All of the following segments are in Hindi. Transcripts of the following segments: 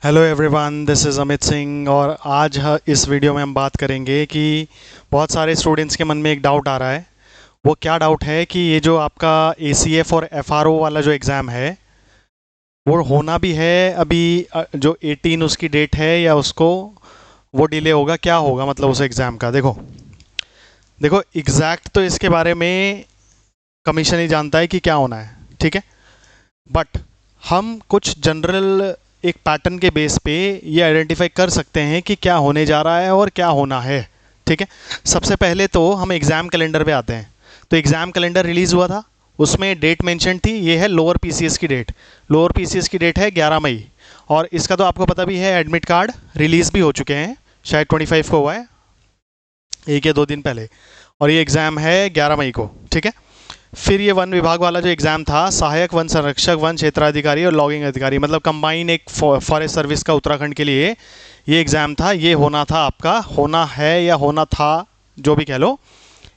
Hello everyone, this is Amit Singh. और आज इस वीडियो में हम बात करेंगे कि बहुत सारे स्टूडेंट्स के मन में एक डाउट आ रहा है। वो क्या डाउट है कि ये जो आपका ACF और FRO वाला जो एग्ज़ाम है वो होना भी है अभी, जो 18 उसकी डेट है, या उसको वो डिले होगा, क्या होगा मतलब उस एग्ज़ाम का। देखो देखो एग्जैक्ट तो इसके बारे में कमीशन ही जानता है कि क्या होना है, ठीक है। बट हम कुछ जनरल एक पैटर्न के बेस पे ये आइडेंटिफाई कर सकते हैं कि क्या होने जा रहा है और क्या होना है, ठीक है। सबसे पहले तो हम एग्ज़ाम कैलेंडर पे आते हैं। तो एग्ज़ाम कैलेंडर रिलीज़ हुआ था, उसमें डेट मेंशन थी, ये है लोअर PCS की डेट। लोअर PCS की डेट है 11 मई। और इसका तो आपको पता भी है, एडमिट कार्ड रिलीज़ भी हो चुके हैं, शायद 25 को हुआ है, एक या दो दिन पहले। और ये एग्ज़ाम है 11 मई को, ठीक है। फिर ये वन विभाग वाला जो एग्ज़ाम था, सहायक वन संरक्षक, वन क्षेत्राधिकारी और लॉगिंग अधिकारी, मतलब कंबाइन एक फॉरेस्ट सर्विस का उत्तराखंड के लिए ये एग्ज़ाम था। ये होना था आपका, होना है या होना था, जो भी कह लो,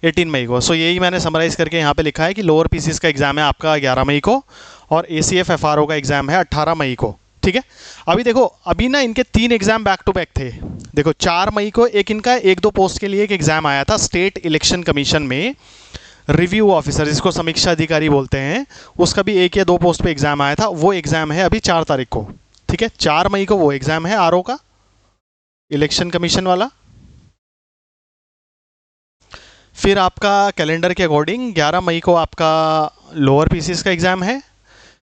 18 मई को। सो यही मैंने समराइज़ करके यहाँ पे लिखा है कि लोअर PCS का एग्ज़ाम है आपका 11 मई को, और ACF FRO का एग्ज़ाम है 18 मई को, ठीक है। अभी देखो, अभी ना इनके 3 एग्ज़ाम बैक टू बैक थे। देखो 4 मई को एक इनका एक दो पोस्ट के लिए एक एग्ज़ाम आया था स्टेट इलेक्शन कमीशन में, रिव्यू ऑफिसर, जिसको समीक्षा अधिकारी बोलते हैं, उसका भी एक या दो पोस्ट पे एग्जाम आया था। वो एग्जाम है अभी 4 तारीख को, ठीक है। 4 मई को वो एग्जाम है RO का, इलेक्शन कमीशन वाला। फिर आपका कैलेंडर के अकॉर्डिंग 11 मई को आपका लोअर PCS का एग्जाम है।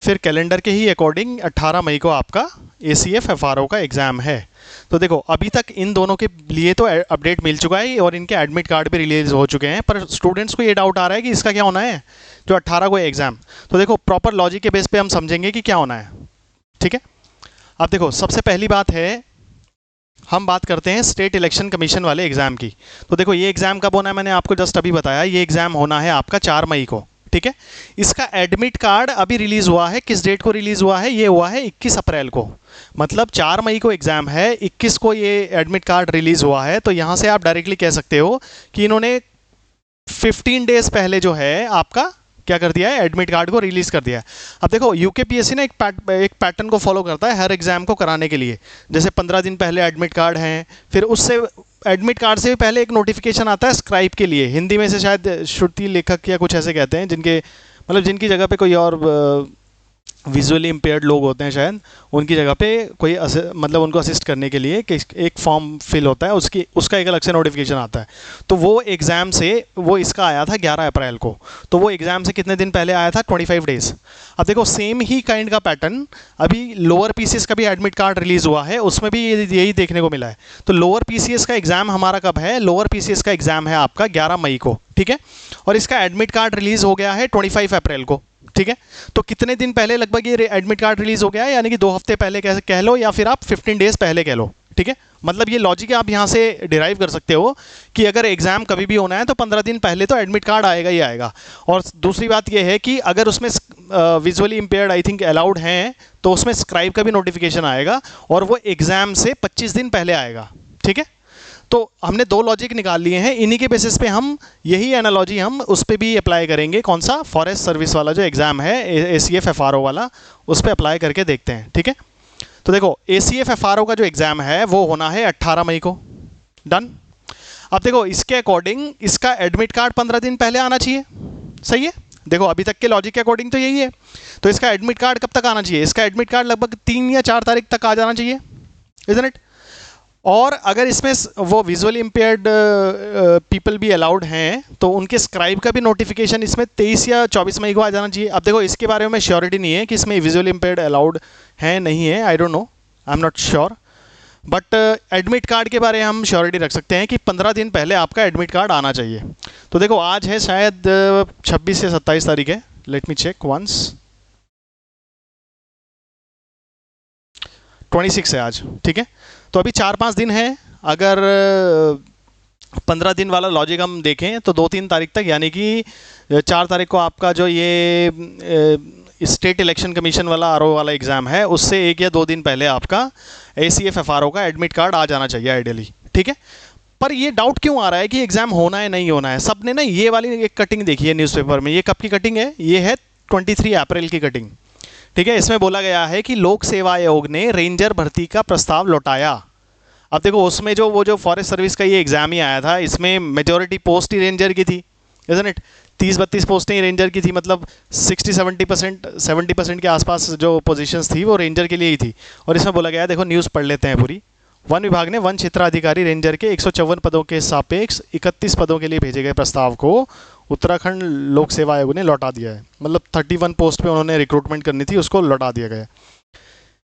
फिर कैलेंडर के ही अकॉर्डिंग 18 मई को आपका ACF FRO का एग्ज़ाम है। तो देखो अभी तक इन दोनों के लिए तो अपडेट मिल चुका है और इनके एडमिट कार्ड भी रिलीज हो चुके हैं, पर स्टूडेंट्स को ये डाउट आ रहा है कि इसका क्या होना है जो 18 को है एग्ज़ाम। तो देखो प्रॉपर लॉजिक के बेस पे हम समझेंगे कि क्या होना है, ठीक है। अब देखो सबसे पहली बात है, हम बात करते हैं स्टेट इलेक्शन कमीशन वाले एग्ज़ाम की। तो देखो ये एग्ज़ाम कब होना है, मैंने आपको जस्ट अभी बताया, ये एग्ज़ाम होना है आपका 4 मई को, ठीक है। इसका एडमिट कार्ड अभी रिलीज हुआ है, किस डेट को रिलीज हुआ है, ये हुआ है 21 अप्रैल को। मतलब 4 मई को एग्जाम है, 21 को ये एडमिट कार्ड रिलीज हुआ है। तो यहां से आप डायरेक्टली कह सकते हो कि इन्होंने 15 डेज पहले जो है आपका क्या कर दिया है, एडमिट कार्ड को रिलीज कर दिया है। अब देखो UKPSC ना एक पैटर्न को फॉलो करता है हर एग्जाम को कराने के लिए। जैसे 15 दिन पहले एडमिट कार्ड हैं, फिर उससे एडमिट कार्ड से भी पहले एक नोटिफिकेशन आता है स्क्राइब के लिए, हिंदी में से शायद श्रुति लेखक या कुछ ऐसे कहते हैं, जिनके मतलब जिनकी जगह पे कोई और विजुअली इम्पेयर्ड लोग होते हैं, शायद उनकी जगह पे कोई मतलब उनको असिस्ट करने के लिए कि एक फॉर्म फिल होता है, उसकी उसका एक अलग से नोटिफिकेशन आता है। तो वो एग्ज़ाम से वो इसका आया था 11 अप्रैल को। तो वो एग्ज़ाम से कितने दिन पहले आया था, 25 डेज़। अब देखो सेम ही काइंड का पैटर्न अभी लोअर PCS का भी एडमिट कार्ड रिलीज़ हुआ है, उसमें भी यही देखने को मिला है। तो लोअर PCS का एग्ज़ाम हमारा कब है, लोअर PCS का एग्ज़ाम है आपका 11 मई को, ठीक है। और इसका एडमिट कार्ड रिलीज़ हो गया है 25 अप्रैल को, ठीक है। तो कितने दिन पहले लगभग ये एडमिट कार्ड रिलीज हो गया है, यानी कि 2 हफ्ते पहले कह लो, या फिर आप 15 डेज पहले कह लो, ठीक है। मतलब ये लॉजिक आप यहाँ से डिराइव कर सकते हो कि अगर एग्जाम कभी भी होना है तो 15 दिन पहले तो एडमिट कार्ड आएगा ही आएगा। और दूसरी बात ये है कि अगर उसमें visually impaired I think allowed हैं, तो उसमें स्क्राइब का भी नोटिफिकेशन आएगा, और वो एग्जाम से 25 दिन पहले आएगा, ठीक है। तो हमने दो लॉजिक निकाल लिए हैं, इन्हीं के बेसिस पे हम यही एनालॉजी हम उस पर भी अप्लाई करेंगे। कौन सा, फॉरेस्ट सर्विस वाला जो एग्ज़ाम है ACF FRO वाला, उस पर अप्लाई करके देखते हैं, ठीक है। तो देखो ACF FRO का जो एग्ज़ाम है वो होना है 18 मई को, डन। अब देखो इसके अकॉर्डिंग इसका एडमिट कार्ड 15 दिन पहले आना चाहिए, सही है। देखो अभी तक के लॉजिक के अकॉर्डिंग तो यही है। तो इसका एडमिट कार्ड कब तक आना चाहिए, इसका एडमिट कार्ड लगभग 3 या 4 तारीख तक आ जाना चाहिए, इजंट इट। और अगर इसमें वो विजुअली इम्पेयर्ड पीपल भी अलाउड हैं, तो उनके स्क्राइब का भी नोटिफिकेशन इसमें 23 या 24 मई को आ जाना चाहिए। अब देखो इसके बारे में श्योरिटी नहीं है कि इसमें विजुअली इम्पेयर्ड अलाउड है नहीं है, I don't know, I am not sure. But admit card के बारे में हम श्योरिटी रख सकते हैं कि 15 दिन पहले आपका एडमिट कार्ड आना चाहिए। तो देखो आज है शायद 26 या 27 तारीख है, लेट मी चेक वंस, 26 है आज, ठीक है। तो अभी 4-5 दिन है। अगर 15 दिन वाला लॉजिक हम देखें तो 2-3 तारीख तक, यानी कि 4 तारीख को आपका जो ये स्टेट इलेक्शन कमीशन वाला RO वाला एग्ज़ाम है, उससे 1 या 2 दिन पहले आपका ACF FRO का एडमिट कार्ड आ जाना चाहिए आइडियली, ठीक है। पर ये डाउट क्यों आ रहा है कि एग्ज़ाम होना है नहीं होना है। सब ने ना ये वाली एक कटिंग देखी है न्यूज़पेपर में, ये कब की कटिंग है, ये है 23 अप्रैल की कटिंग, ठीक है, इसमें बोला गया है कि लोक सेवा आयोग ने रेंजर भर्ती का प्रस्ताव लौटाया। अब देखो उसमें जो वो जो फॉरेस्ट सर्विस का ये एग्जाम ही आया था, इसमें मेजोरिटी पोस्ट ही रेंजर की थी, इजंट इट? 30-32 पोस्टें ही रेंजर की थी, मतलब 60-70% के आसपास जो पोजीशंस थी वो रेंजर के लिए ही थी। और इसमें बोला गया है, देखो न्यूज़ पढ़ लेते हैं पूरी। वन विभाग ने वन क्षेत्राधिकारी रेंजर के 154 पदों के सापेक्ष 31 पदों के लिए भेजे गए प्रस्ताव को उत्तराखंड लोक सेवा आयोग ने लौटा दिया है। मतलब 31 पोस्ट पे उन्होंने रिक्रूटमेंट करनी थी, उसको लौटा दिया गया।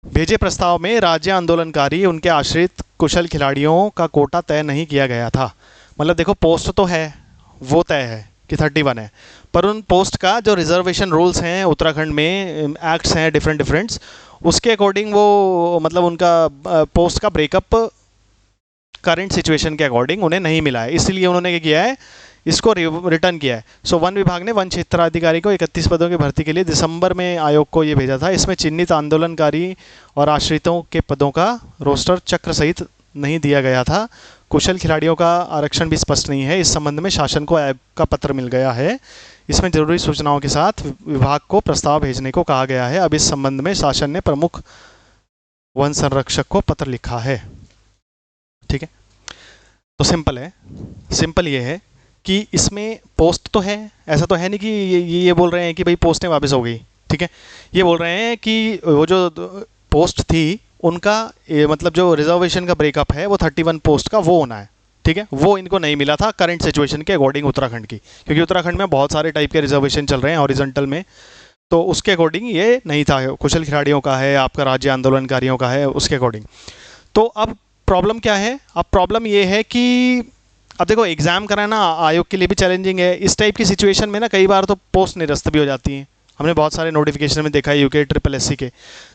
भेजे प्रस्ताव में राज्य आंदोलनकारी उनके आश्रित कुशल खिलाड़ियों का कोटा तय नहीं किया गया था। मतलब देखो पोस्ट तो है, वो तय है कि 31 है, पर उन पोस्ट का जो रिजर्वेशन रूल्स हैं उत्तराखंड में, एक्ट्स हैं डिफरेंट्स, उसके अकॉर्डिंग वो मतलब उनका पोस्ट का ब्रेकअप करंट सिचुएशन के अकॉर्डिंग उन्हें नहीं मिला है, इसलिए उन्होंने क्या किया है, इसको रिटर्न किया है। सो वन विभाग ने वन क्षेत्राधिकारी को 31 पदों की भर्ती के लिए दिसंबर में आयोग को ये भेजा था। इसमें चिन्हित आंदोलनकारी और आश्रितों के पदों का रोस्टर चक्र सहित नहीं दिया गया था। कुशल खिलाड़ियों का आरक्षण भी स्पष्ट नहीं है। इस संबंध में शासन को आयोग का पत्र मिल गया है। इसमें जरूरी सूचनाओं के साथ विभाग को प्रस्ताव भेजने को कहा गया है। अब इस संबंध में शासन ने प्रमुख वन संरक्षक को पत्र लिखा है। ठीक है, तो सिंपल है, सिंपल ये है कि इसमें पोस्ट तो है, ऐसा तो है नहीं कि ये बोल रहे हैं कि भाई पोस्टें वापस हो गई। ठीक है, ये बोल रहे हैं कि वो जो पोस्ट थी उनका मतलब जो रिजर्वेशन का ब्रेकअप है वो 31 पोस्ट का वो होना है। ठीक है, वो इनको नहीं मिला था करंट सिचुएशन के अकॉर्डिंग उत्तराखंड की, क्योंकि उत्तराखंड में बहुत सारे टाइप के रिजर्वेशन चल रहे हैं हॉरिजॉन्टल में, तो उसके अकॉर्डिंग ये नहीं था। कुशल खिलाड़ियों का है, आपका राज्य आंदोलनकारियों का है, उसके अकॉर्डिंग। तो अब प्रॉब्लम क्या है? अब प्रॉब्लम ये है कि अब देखो एग्ज़ाम कराना आयोग के लिए भी चैलेंजिंग है। इस टाइप की सिचुएशन में ना कई बार तो पोस्ट निरस्त भी हो जाती हैं, हमने बहुत सारे नोटिफिकेशन में देखा है यूके SSSC के।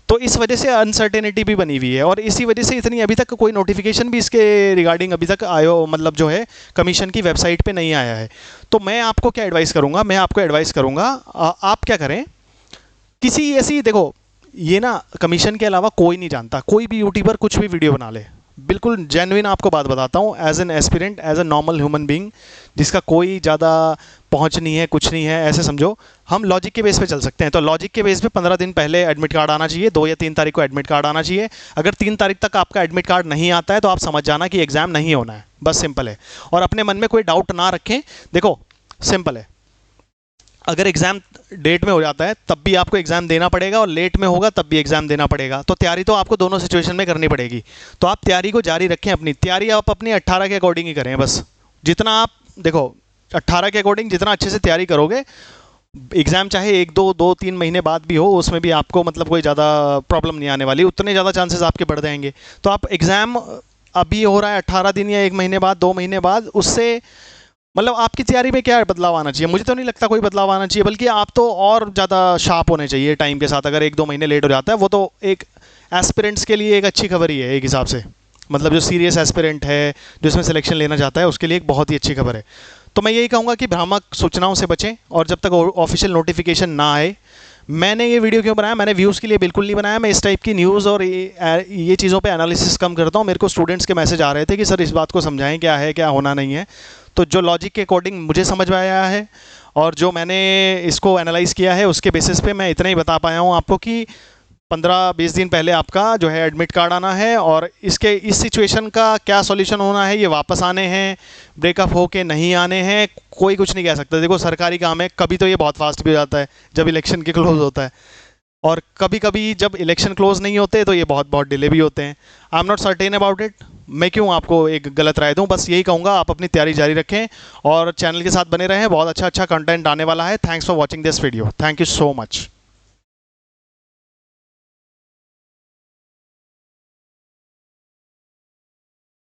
तो इस वजह से अनसर्टेनिटी भी बनी हुई है, और इसी वजह से इतनी अभी तक कोई नोटिफिकेशन भी इसके रिगार्डिंग अभी तक आयो मतलब जो है कमीशन की वेबसाइट पे नहीं आया है। तो मैं आपको क्या एडवाइस करूँगा, आप क्या करें, किसी ऐसी देखो ये ना कमीशन के अलावा कोई नहीं जानता, कोई भी यूट्यूबर कुछ भी वीडियो बना ले, बिल्कुल जेन्युइन आपको बात बताता हूँ, as an aspirant, as a normal human being जिसका कोई ज़्यादा पहुँच नहीं है, कुछ नहीं है, ऐसे समझो हम लॉजिक के बेस पे चल सकते हैं। तो लॉजिक के बेस पे 15 दिन पहले एडमिट कार्ड आना चाहिए, 2 या 3 तारीख को एडमिट कार्ड आना चाहिए। अगर 3 तारीख तक आपका एडमिट कार्ड नहीं आता है तो आप समझ जाना कि एग्ज़ाम नहीं होना है, बस सिंपल है। और अपने मन में कोई डाउट ना रखें, देखो सिंपल है, अगर एग्ज़ाम डेट में हो जाता है तब भी आपको एग्ज़ाम देना पड़ेगा, और लेट में होगा तब भी एग्ज़ाम देना पड़ेगा। तो तैयारी तो आपको दोनों सिचुएशन में करनी पड़ेगी। तो आप तैयारी को जारी रखें, अपनी तैयारी आप अपनी 18 के अकॉर्डिंग ही करें बस। जितना आप देखो 18 के अकॉर्डिंग जितना अच्छे से तैयारी करोगे, एग्ज़ाम चाहे 1-2-3 महीने बाद भी हो, उसमें भी आपको मतलब कोई ज़्यादा प्रॉब्लम नहीं आने वाली, उतने ज़्यादा चांसेस आपके बढ़ जाएंगे। तो आप एग्ज़ाम अभी हो रहा है 18 दिन या 1 महीने बाद, 2 महीने बाद, उससे मतलब आपकी तैयारी में क्या बदलाव आना चाहिए? मुझे तो नहीं लगता कोई बदलाव आना चाहिए, बल्कि आप तो और ज़्यादा शार्प होने चाहिए टाइम के साथ। अगर 1-2 महीने लेट हो जाता है, वो तो एक एस्पिरेंट्स के लिए एक अच्छी खबर ही है एक हिसाब से, मतलब जो सीरियस एस्पिरेंट है, जो इसमें सिलेक्शन लेना चाहता है, उसके लिए एक बहुत ही अच्छी खबर है। तो मैं यही कहूँगा कि भ्रामक सूचनाओं से बचें, और जब तक ऑफिशियल नोटिफिकेशन ना आए। मैंने ये वीडियो क्यों बनाया? मैंने व्यूज़ के लिए बिल्कुल नहीं बनाया। मैं इस टाइप की न्यूज़ और ये चीज़ों पे एनालिसिस कम करता हूँ। मेरे को स्टूडेंट्स के मैसेज आ रहे थे कि सर इस बात को समझाएं, क्या है क्या होना नहीं है। तो जो लॉजिक के अकॉर्डिंग मुझे समझ में आया है और जो मैंने इसको एनालाइज़ किया है, उसके बेसिस पे मैं इतना ही बता पाया हूँ आपको कि 15-20 दिन पहले आपका जो है एडमिट कार्ड आना है, और इसके इस सिचुएशन का क्या सॉल्यूशन होना है, ये वापस आने हैं, ब्रेकअप हो के नहीं आने हैं, कोई कुछ नहीं कह सकता। देखो सरकारी काम है, कभी तो ये बहुत फास्ट भी हो जाता है जब इलेक्शन के क्लोज होता है, और कभी कभी जब इलेक्शन क्लोज नहीं होते तो ये बहुत डिले भी होते हैं। I am not certain about it. मैं क्यों आपको एक गलत राय दूं? बस यही कहूँगा, आप अपनी तैयारी जारी रखें और चैनल के साथ बने रहें। बहुत अच्छा कंटेंट आने वाला है। Thanks for watching this video. Thank you so much.